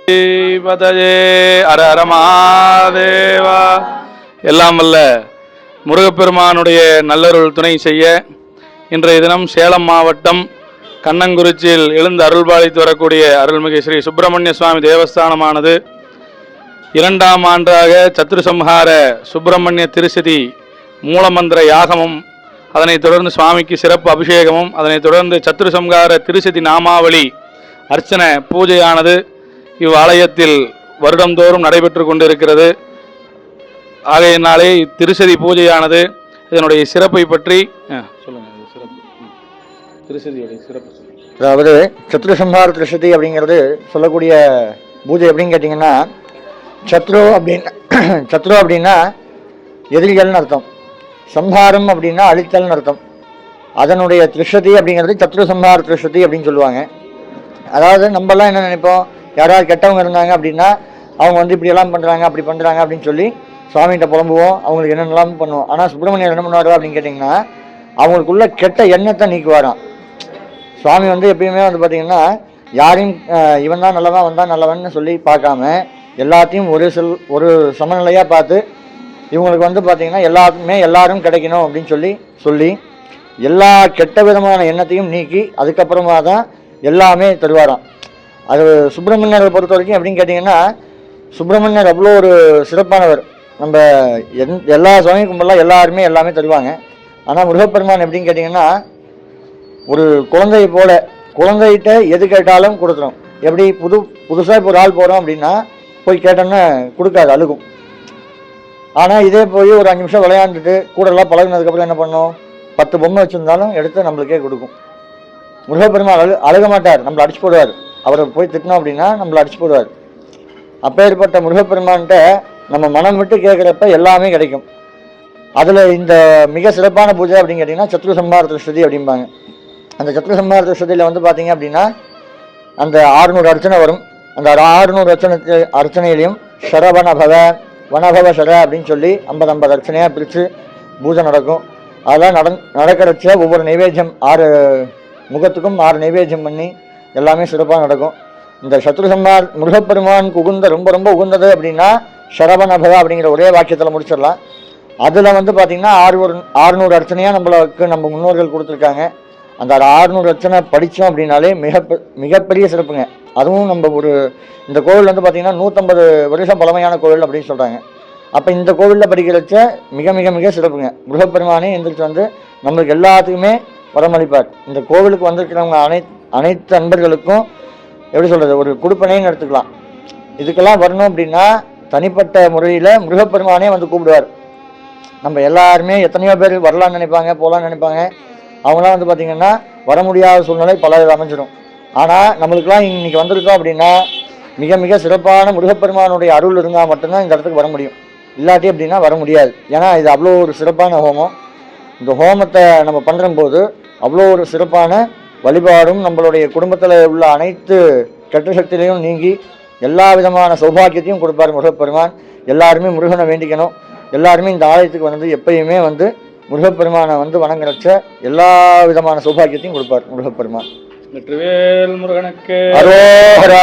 பதஜே ஹர ஹர மகாதேவா. எல்லாம் வல்ல முருகப்பெருமானுடைய நல்லருள் துணை செய்ய இன்றைய தினம் சேலம் மாவட்டம் கண்ணங்குறிச்சியில் எழுந்து அருள்பாலித்து வரக்கூடிய அருள்மிகு ஸ்ரீ சுப்பிரமணிய சுவாமி தேவஸ்தானமானது 2ஆம் ஆண்டாக சத்ருசம்ஹார சுப்பிரமணிய திருசதி மூலமந்திர யாகமும், அதனைத் தொடர்ந்து சுவாமிக்கு சிறப்பு அபிஷேகமும், அதனைத் தொடர்ந்து சத்ருசம்ஹார திருசதி நாமாவளி அர்ச்சனை பூஜையானது இவ்வாலயத்தில் வருடந்தோறும் நடைபெற்று கொண்டிருக்கிறது. ஆகையினாலே திருசதி பூஜையானது இதனுடைய சிறப்பை பற்றி சொல்லுங்க. திருசதியுடைய சிறப்பு, அதாவது சத்ருசம்ஹார திருசதி அப்படிங்கிறது சொல்லக்கூடிய பூஜை எப்படின்னு கேட்டிங்கன்னா, சத்ரு அப்படின்னா எதிரிகள்னு அர்த்தம், சம்ஹாரம் அப்படின்னா அழித்தல்னு அர்த்தம். அதனுடைய திருஷதி அப்படிங்கிறது சத்ருசம்ஹார திருஷதி அப்படின்னு சொல்லுவாங்க. அதாவது நம்மலாம் என்ன நினைப்போம், யாராவது கெட்டவங்க இருந்தாங்க அப்படின்னா அவங்க வந்து இப்படியெல்லாம் பண்ணுறாங்க அப்படி பண்ணுறாங்க அப்படின்னு சொல்லி சுவாமிகிட்ட புலம்புவோம், அவங்களுக்கு என்னென்னலாம் பண்ணுவோம். ஆனால் சுப்பிரமணியர் என்ன பண்ணுவார் அப்படின்னு கேட்டிங்கன்னா, அவங்களுக்குள்ள கெட்ட எண்ணத்தை நீக்குவாராம். சுவாமி வந்து எப்பயுமே வந்து பார்த்திங்கன்னா யாரையும் இவன் தான் நல்லவன் வந்தான் நல்லவன்னு சொல்லி பார்க்காம எல்லாத்தையும் ஒரு சமநிலையாக பார்த்து இவங்களுக்கு வந்து பார்த்திங்கன்னா எல்லாரும் கிடைக்கணும் அப்படின்னு சொல்லி எல்லா கெட்ட விதமான எண்ணத்தையும் நீக்கி அதுக்கப்புறமா தான் எல்லாமே தருவாராம். அது சுப்பிரமணியரை பொறுத்த வரைக்கும் எப்படின்னு கேட்டிங்கன்னா, சுப்பிரமணியர் அவ்வளோ ஒரு சிறப்பானவர். நம்ம எல்லா சுவாமி கும்பலாம் எல்லாருமே எல்லாமே தருவாங்க. ஆனால் முருகப்பெருமான் எப்படின்னு கேட்டிங்கன்னா, ஒரு குழந்தையை போல குழந்தைகிட்ட எது கேட்டாலும் கொடுத்துரும். எப்படி புதுசாக இப்போ ஒரு ஆள் போகிறோம் அப்படின்னா போய் கேட்டோன்னா கொடுக்காது, அழுகும். ஆனால் இதே போய் ஒரு 5 நிமிஷம் விளையாண்டுட்டு கூடலாம் பழகினதுக்கப்புறம் என்ன பண்ணோம், 10 பொம்மை வச்சுருந்தாலும் எடுத்து நம்மளுக்கே கொடுக்கும். முருகப்பெருமான் அழுக மாட்டார், நம்மளை அடிச்சு போடுவார். அவரை போய் திட்டினோம் அப்படின்னா நம்மளை அடிச்சு போடுவார். அப்பேற்பட்ட முருகப்பெருமான்கிட்ட நம்ம மனம் விட்டு கேட்குறப்ப எல்லாமே கிடைக்கும். அதில் இந்த மிக சிறப்பான பூஜை அப்படின்னு கேட்டிங்கன்னா சத்ருசம்ஹார திருஷ்டி அப்படிம்பாங்க. அந்த சத்ருசம்ஹார திருஷ்டியில் வந்து பார்த்தீங்க அப்படின்னா அந்த 600 அர்ச்சனை வரும். அந்த 600 அர்ச்சனையிலையும் வனபவ சர அப்படின்னு சொல்லி 50 அர்ச்சனையாக பிரித்து பூஜை நடக்கும். அதெல்லாம் நடக்கிறச்ச ஒவ்வொரு நைவேத்தியம் 6 முகத்துக்கும் 6 நைவேத்தியம் பண்ணி எல்லாமே சிறப்பாக நடக்கும். இந்த சத்ருசம்ஹார முருகப்பெருமானுக்கு ரொம்ப ரொம்ப உகந்தது அப்படின்னா சரவணபவ அப்படிங்கிற ஒரே வாக்கியத்தில் முடிச்சிடலாம். அதில் வந்து பார்த்திங்கன்னா 600 அர்ச்சனையாக நம்ம முன்னோர்கள் கொடுத்துருக்காங்க. அந்த 600 அர்ச்சனை படித்தோம் அப்படின்னாலே மிகப்பெரிய சிறப்புங்க. அதுவும் நம்ம இந்த கோவில் வந்து பார்த்திங்கன்னா 150 வருஷம் பழமையான கோவில் அப்படின்னு சொல்கிறாங்க. அப்போ இந்த கோவிலில் படிக்கிறச்ச மிக மிக மிக சிறப்புங்க. முருகப்பெருமானே எந்திரிச்சு வந்து நம்மளுக்கு எல்லாத்துக்குமே வரமளிப்பார். இந்த கோவிலுக்கு வந்திருக்கிறவங்க அனைத்து அன்பர்களுக்கும் எப்படி சொல்கிறது, ஒரு கொடுப்பனைன்னு எடுத்துக்கலாம். இதுக்கெல்லாம் வரணும் அப்படின்னா தனிப்பட்ட முறையில் முருகப்பெருமானே வந்து கூப்பிடுவார். நம்ம எல்லாருமே எத்தனையோ பேர் வரலான்னு நினைப்பாங்க, போகலான்னு நினைப்பாங்க. அவங்களாம் வந்து பார்த்திங்கன்னா வர முடியாத சூழ்நிலை பல அமைஞ்சிடும். ஆனால் நம்மளுக்கெல்லாம் இன்றைக்கி வந்திருக்கோம் அப்படின்னா மிக மிக சிறப்பான முருகப்பெருமானுடைய அருள் இருந்தால் மட்டும்தான் இந்த இடத்துக்கு வர முடியும். இல்லாட்டி அப்படின்னா வர முடியாது. ஏன்னா இது அவ்வளோ ஒரு சிறப்பான ஹோமம். இந்த ஹோமத்தை நம்ம பண்ணும்போது அவ்வளோ ஒரு சிறப்பான வழிபாடும் நம்மளுடைய குடும்பத்தில் உள்ள அனைத்து கெட்ட சக்தியிலையும் நீங்கி எல்லா விதமான சௌபாக்கியத்தையும் கொடுப்பார் முருகப்பெருமான். எல்லாருமே முருகனை வேண்டிக்கணும். எல்லாருமே இந்த ஆலயத்துக்கு வந்து எப்பயுமே வந்து முருகப்பெருமானை வந்து வணங்குறச்ச எல்லா விதமான சௌபாக்கியத்தையும் கொடுப்பார் முருகப்பெருமான். வெற்றிவேல் முருகனுக்கு அரோகரா.